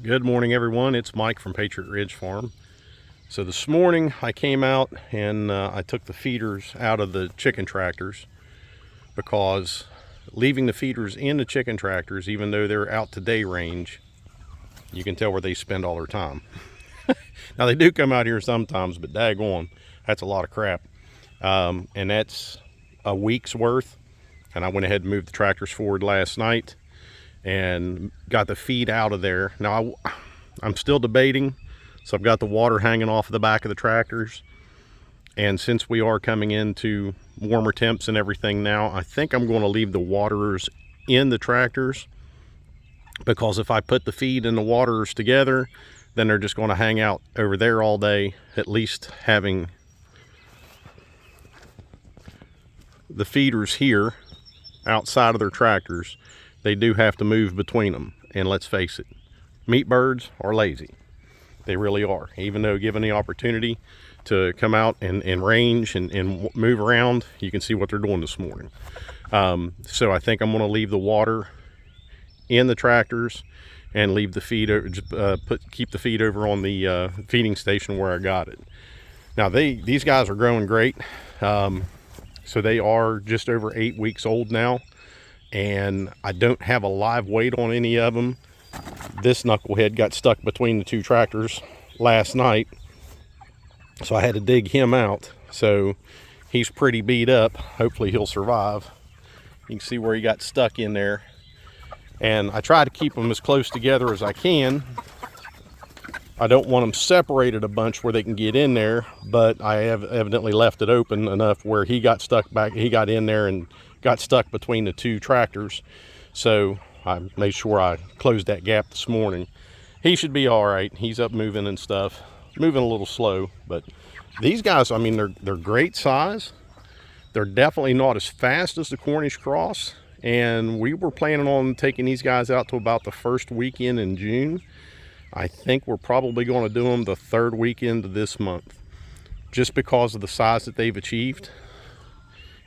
Good morning, everyone. It's Mike from Patriot Ridge Farm. So this morning I came out and I took the feeders out of the chicken tractors because leaving the feeders in the chicken tractors, even though they're out to day range, you can tell where they spend all their time. Now they do come out here sometimes, but daggone, that's a lot of crap. And that's a week's worth. And I went ahead and moved the tractors forward last night and got the feed out of there. Now I'm still debating, so I've got the water hanging off the back of the tractors, and since we are coming into warmer temps and everything now, I think I'm going to leave the waterers in the tractors, because if I put the feed and the waterers together, then they're just going to hang out over there all day. At least having the feeders here outside of their tractors, they do have to move between them. And let's face it, meat birds are lazy. They really are. Even though given the opportunity to come out and range and move around, you can see what they're doing this morning. So I think I'm going to leave the water in the tractors and leave the feed, keep the feed over on the feeding station where I got it. Now these guys are growing great. So they are just over 8 weeks old now, and I don't have a live weight on any of them. This knucklehead got stuck between the two tractors last night, so I had to dig him out. So he's pretty beat up. Hopefully he'll survive. You can see where he got stuck in there, and I try to keep them as close together as I can. I don't want them separated a bunch where they can get in there, but I have evidently left it open enough where he got stuck back. He got in there and got stuck between the two tractors. So I made sure I closed that gap this morning. He should be all right. He's up moving and stuff, moving a little slow, but these guys, I mean, they're great size. They're definitely not as fast as the Cornish cross. And we were planning on taking these guys out to about the first weekend in June. I think we're probably going to do them the third weekend of this month, just because of the size that they've achieved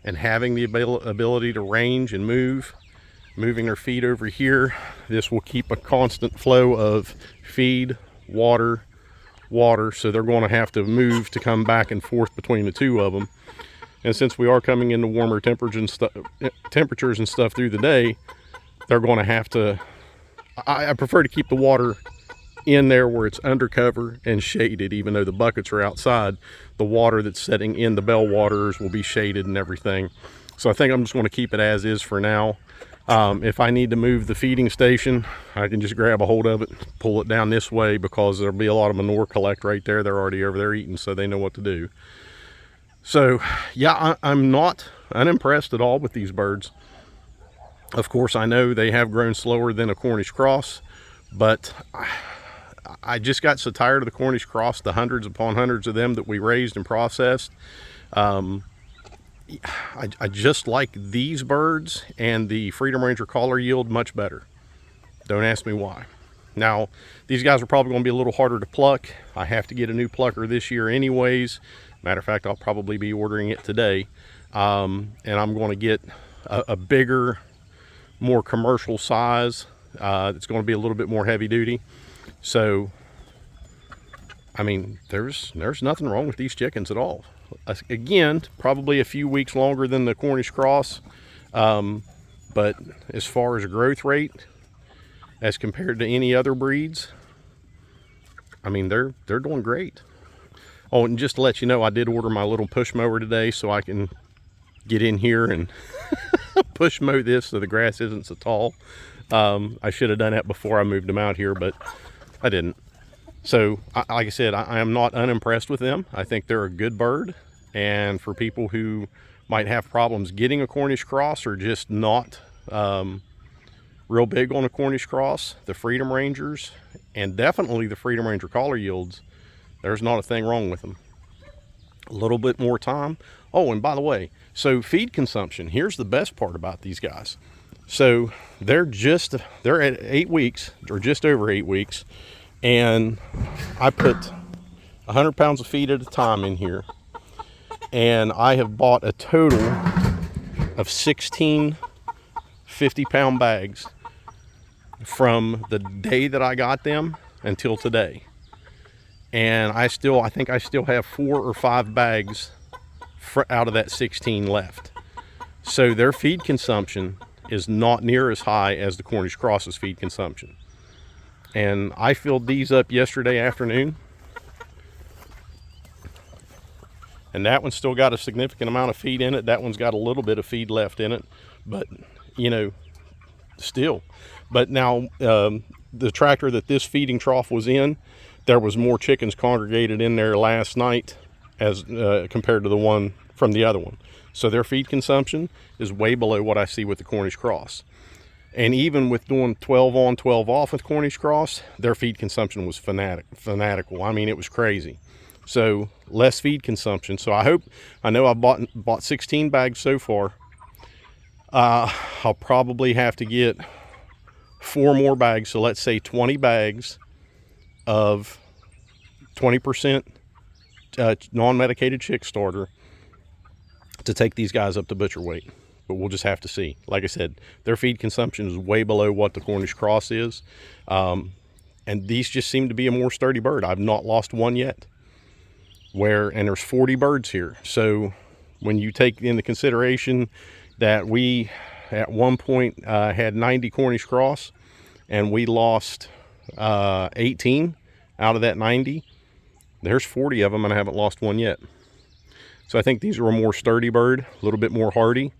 and having the ability to range and moving their feed over here. This will keep a constant flow of feed, water, so they're going to have to move to come back and forth between the two of them. And since we are coming into warmer temperatures and stuff through the day, they're going to have to, I prefer to keep the water in there where it's undercover and shaded. Even though the buckets are outside, the water that's setting in the bell waters will be shaded and everything. So I think I'm just going to keep it as is for now. If I need to move the feeding station, I can just grab a hold of it, pull it down this way, because there'll be a lot of manure collect right there. They're already over there eating, so they know what to do. So yeah, I'm not unimpressed at all with these birds. Of course, I know they have grown slower than a Cornish cross, but I just got so tired of the Cornish cross, the hundreds upon hundreds of them that we raised and processed. I just like these birds and the Freedom Ranger collar yield much better. Don't ask me why. Now, these guys are probably going to be a little harder to pluck. I have to get a new plucker this year anyways. Matter of fact, I'll probably be ordering it today. And I'm going to get a bigger, more commercial size. It's going to be a little bit more heavy duty. So, I mean, there's nothing wrong with these chickens at all. Again, probably a few weeks longer than the Cornish cross. But as far as growth rate, as compared to any other breeds, I mean, they're doing great. Oh, and just to let you know, I did order my little push mower today so I can get in here and push mow this so the grass isn't so tall. I should have done that before I moved them out here, but I didn't. So, like I said, I am not unimpressed with them. I think they're a good bird. And for people who might have problems getting a Cornish cross, or just not real big on a Cornish cross, the Freedom Rangers, and definitely the Freedom Ranger collar yields, there's not a thing wrong with them. A little bit more time. Oh, and by the way, so feed consumption, here's the best part about these guys. So they're at 8 weeks, or just over 8 weeks, and I put 100 pounds of feed at a time in here, and I have bought a total of 16 50-pound bags from the day that I got them until today. And I think I still have 4 or 5 bags out of that 16 left. So their feed consumption is not near as high as the Cornish Cross's feed consumption. And I filled these up yesterday afternoon, and that one's still got a significant amount of feed in it. That one's got a little bit of feed left in it, but still. But now the tractor that this feeding trough was in, there was more chickens congregated in there last night as compared to the one from the other one. So their feed consumption is way below what I see with the Cornish Cross. And even with doing 12 on, 12 off with Cornish Cross, their feed consumption was fanatical. I mean, it was crazy. So less feed consumption. So I know I bought 16 bags so far. I'll probably have to get 4 more bags. So let's say 20 bags of 20% non-medicated chick starter to take these guys up to butcher weight. But we'll just have to see. Like I said, their feed consumption is way below what the Cornish Cross is. And these just seem to be a more sturdy bird. I've not lost one yet. And there's 40 birds here. So when you take into consideration that we at one point had 90 Cornish Cross and we lost 18 out of that 90, there's 40 of them and I haven't lost one yet. So I think these are a more sturdy bird, a little bit more hardy.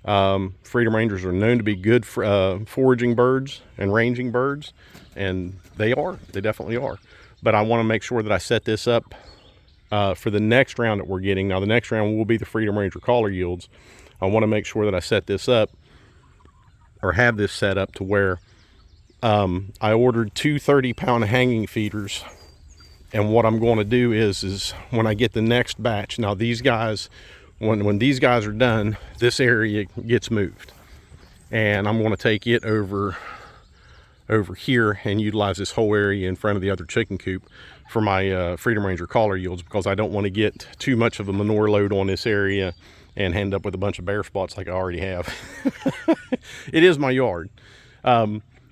Freedom Rangers are known to be good foraging birds and ranging birds, and they definitely are. But I want to make sure that I set this up for the next round that we're getting. Now the next round will be the Freedom Ranger collar yields. I want to make sure that I set this up, or have this set up to where I ordered 2 30-pound hanging feeders. And what I'm going to do is when I get the next batch, now these guys, when these guys are done, this area gets moved. And I'm going to take it over here and utilize this whole area in front of the other chicken coop for my Freedom Ranger collar yields, because I don't want to get too much of a manure load on this area and end up with a bunch of bare spots like I already have. It is my yard.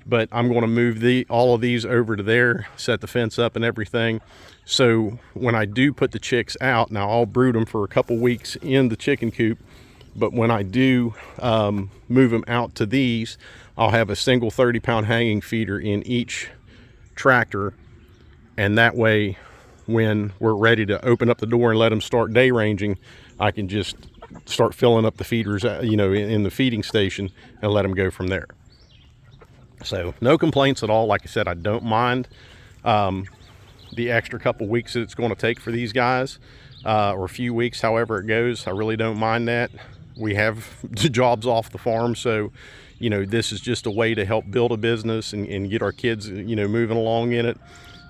But I'm going to move all of these over to there, set the fence up and everything. So when I do put the chicks out, now I'll brood them for a couple weeks in the chicken coop. But when I do move them out to these, I'll have a single 30-pound hanging feeder in each tractor. And that way, when we're ready to open up the door and let them start day ranging, I can just start filling up the feeders, in the feeding station and let them go from there. So no complaints at all. Like I said, I don't mind the extra couple weeks that it's going to take for these guys, or a few weeks, however it goes. I really don't mind that. We have jobs off the farm, so this is just a way to help build a business and get our kids moving along in it.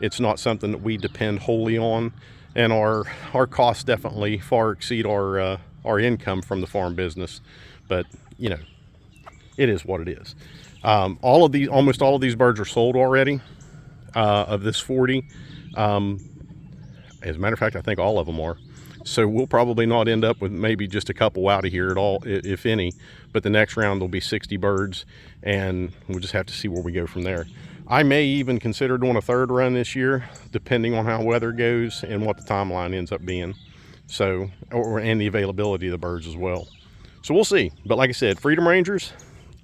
It's not something that we depend wholly on, and our costs definitely far exceed our income from the farm business. But it is what it is. Almost all of these birds are sold already, of this 40. As a matter of fact, I think all of them are. So we'll probably not end up with maybe just a couple out of here at all, if any. But the next round there'll be 60 birds, and we'll just have to see where we go from there. I may even consider doing a third run this year, depending on how weather goes and what the timeline ends up being. So, and the availability of the birds as well. So we'll see. But like I said, Freedom Rangers,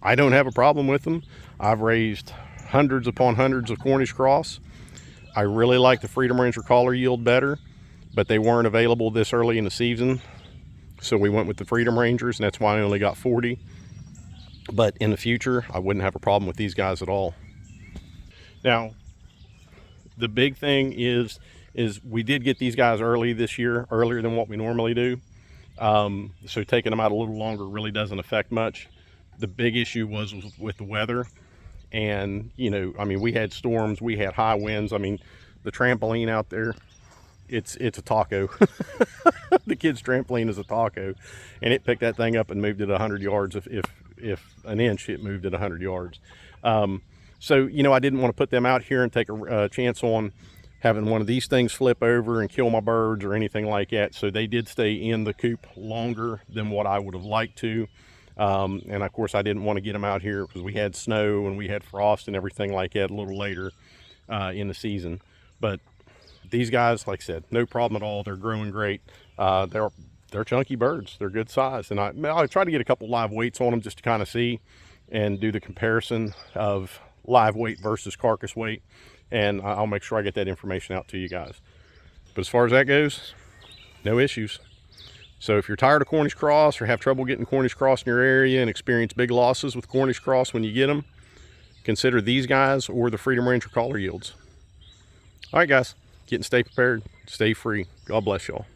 I don't have a problem with them. I've raised hundreds upon hundreds of Cornish Cross. I really like the Freedom Ranger collar yield better, but they weren't available this early in the season. So we went with the Freedom Rangers, and that's why I only got 40. But in the future, I wouldn't have a problem with these guys at all. Now, the big thing is we did get these guys early this year, earlier than what we normally do. So taking them out a little longer really doesn't affect much. The big issue was with the weather, and we had storms, we had high winds. I mean, the trampoline out there, it's a taco. The kids' trampoline is a taco, and it picked that thing up and moved it 100 yards. If an inch, it moved it 100 yards. So I didn't want to put them out here and take a chance on having one of these things flip over and kill my birds or anything like that. So they did stay in the coop longer than what I would have liked to. And of course I didn't want to get them out here because we had snow and we had frost and everything like that a little later in the season. But these guys, like I said, no problem at all. They're growing great. They're chunky birds. They're good size. And I try to get a couple live weights on them just to kind of see and do the comparison of live weight versus carcass weight. And I'll make sure I get that information out to you guys. But as far as that goes, no issues. So if you're tired of Cornish cross or have trouble getting Cornish cross in your area and experience big losses with Cornish cross when you get them, consider these guys or the Freedom Ranger collar yields. All right, guys, get and stay prepared, stay free. God bless y'all.